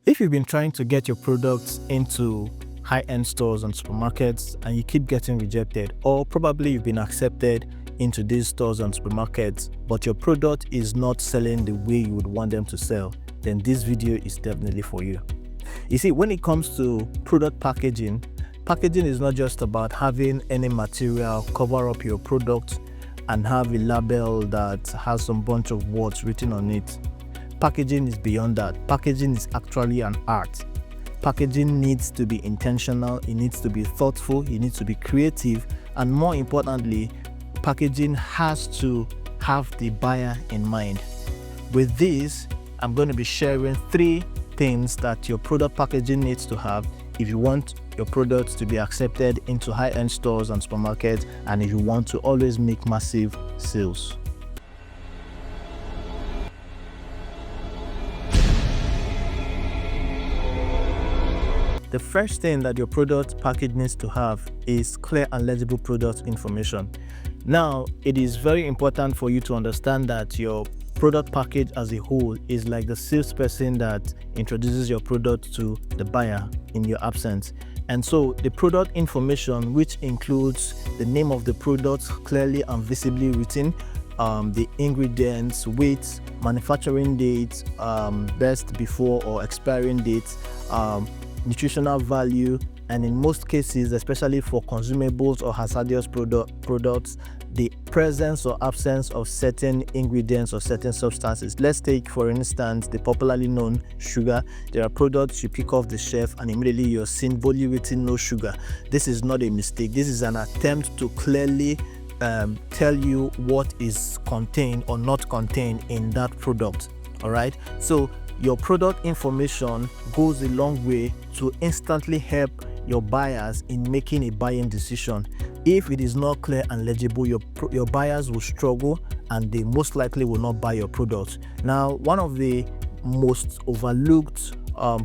If you've been trying to get your products into high-end stores and supermarkets and you keep getting rejected, or probably you've been accepted into these stores and supermarkets, but your product is not selling the way you would want them to sell, then this video is definitely for you. You see, when it comes to product packaging, packaging is not just about having any material cover up your product and have a label that has some bunch of words written on it. Packaging is beyond that. Packaging is actually an art. Packaging needs to be intentional, it needs to be thoughtful, it needs to be creative, and more importantly, packaging has to have the buyer in mind. With this, I'm going to be sharing 3 things that your product packaging needs to have if you want your products to be accepted into high-end stores and supermarkets, and if you want to always make massive sales. The first thing that your product package needs to have is clear and legible product information. Now, it is very important for you to understand that your product package as a whole is like the salesperson that introduces your product to the buyer in your absence. And so the product information, which includes the name of the product clearly and visibly written, the ingredients, weights, manufacturing dates, best before or expiring dates, nutritional value, and in most cases, especially for consumables or hazardous products, the presence or absence of certain ingredients or certain substances. Let's take, for instance, the popularly known sugar. There are products you pick off the shelf and immediately you're seeing boldly written no sugar. This is not a mistake. This is an attempt to clearly tell you what is contained or not contained in that product. All right. So your product information goes a long way to instantly help your buyers in making a buying decision. If it is not clear and legible, your buyers will struggle and they most likely will not buy your product. Now, one of the most overlooked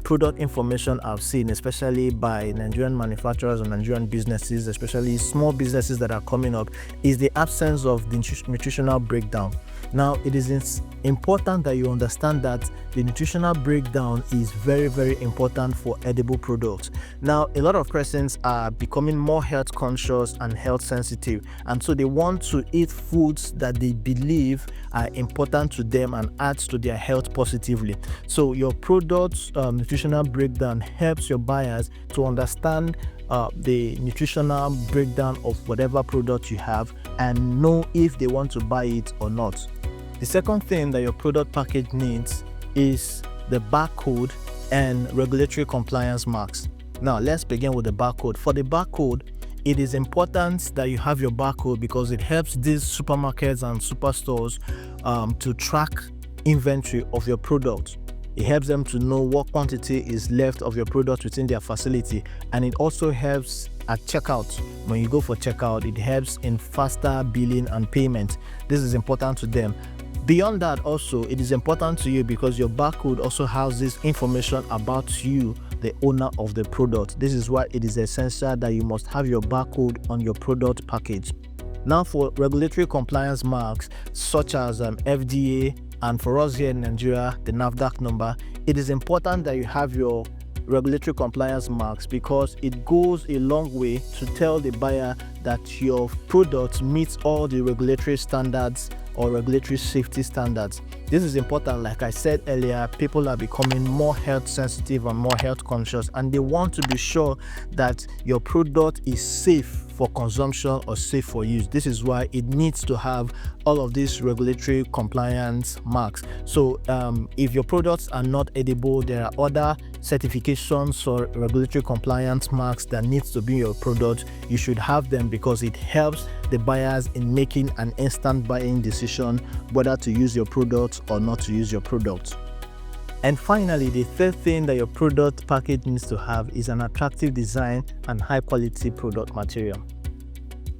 product information I've seen, especially by Nigerian manufacturers and Nigerian businesses, especially small businesses that are coming up, is the absence of the nutritional breakdown. Now, it is important that you understand that the nutritional breakdown is very, very important for edible products. Now, a lot of persons are becoming more health conscious and health sensitive, and so they want to eat foods that they believe are important to them and adds to their health positively. So your product's nutritional breakdown helps your buyers to understand the nutritional breakdown of whatever product you have and know if they want to buy it or not. The second thing that your product package needs is the barcode and regulatory compliance marks. Now, let's begin with the barcode. For the barcode, it is important that you have your barcode because it helps these supermarkets and superstores to track inventory of your product. It helps them to know what quantity is left of your product within their facility, and it also helps at checkout. When you go for checkout, it helps in faster billing and payment. This is important to them. Beyond that, also, it is important to you because your barcode also houses information about you, the owner of the product. This is why it is essential that you must have your barcode on your product package. Now, for regulatory compliance marks such as FDA, and for us here in Nigeria, the NAFDAC number, it is important that you have your regulatory compliance marks because it goes a long way to tell the buyer that your product meets all the regulatory standards or regulatory safety standards. This is important. Like I said earlier, people are becoming more health sensitive and more health conscious, and they want to be sure that your product is safe for consumption or safe for use. This is why it needs to have all of these regulatory compliance marks. So if your products are not edible, there are other certifications or regulatory compliance marks that needs to be your product. You should have them because it helps the buyers in making an instant buying decision whether to use your product or not to use your product. And finally, the third thing that your product package needs to have is an attractive design and high quality product material.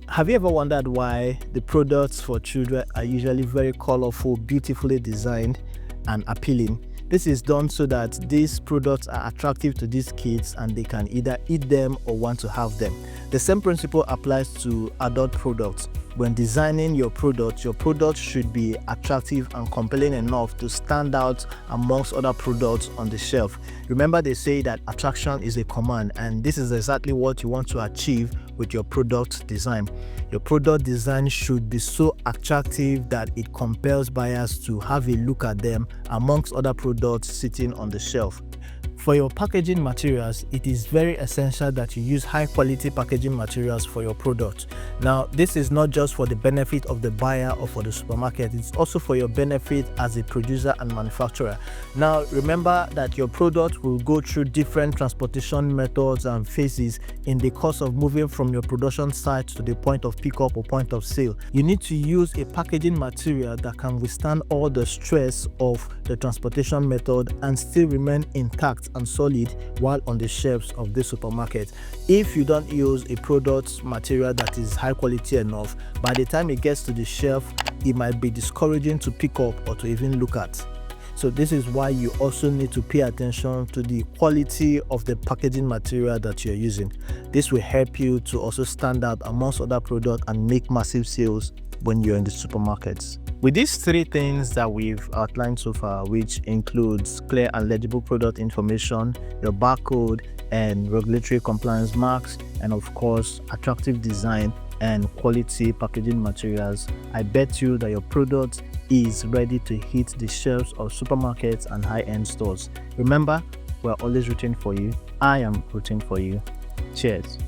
Have you ever wondered why the products for children are usually very colorful, beautifully designed and appealing? This is done so that these products are attractive to these kids and they can either eat them or want to have them. The same principle applies to adult products. when designing your product should be attractive and compelling enough to stand out amongst other products on the shelf. Remember, they say that attraction is a command, and this is exactly what you want to achieve with your product design. Your product design should be so attractive that it compels buyers to have a look at them amongst other products sitting on the shelf. For your packaging materials, it is very essential that you use high quality packaging materials for your product. Now, this is not just for the benefit of the buyer or for the supermarket, it's also for your benefit as a producer and manufacturer. Now, remember that your product will go through different transportation methods and phases in the course of moving from your production site to the point of pickup or point of sale. You need to use a packaging material that can withstand all the stress of the transportation method and still remain intact and solid while on the shelves of the supermarket. If you don't use a product material that is high quality enough, by the time it gets to the shelf, it might be discouraging to pick up or to even look at. So this is why you also need to pay attention to the quality of the packaging material that you're using. This will help you to also stand out amongst other products and make massive sales when you're in the supermarkets. With these three things that we've outlined so far, which includes clear and legible product information, your barcode and regulatory compliance marks, and of course attractive design and quality packaging materials, I bet you that your product is ready to hit the shelves of supermarkets and high-end stores. Remember, we're always rooting for you. I am rooting for you. Cheers.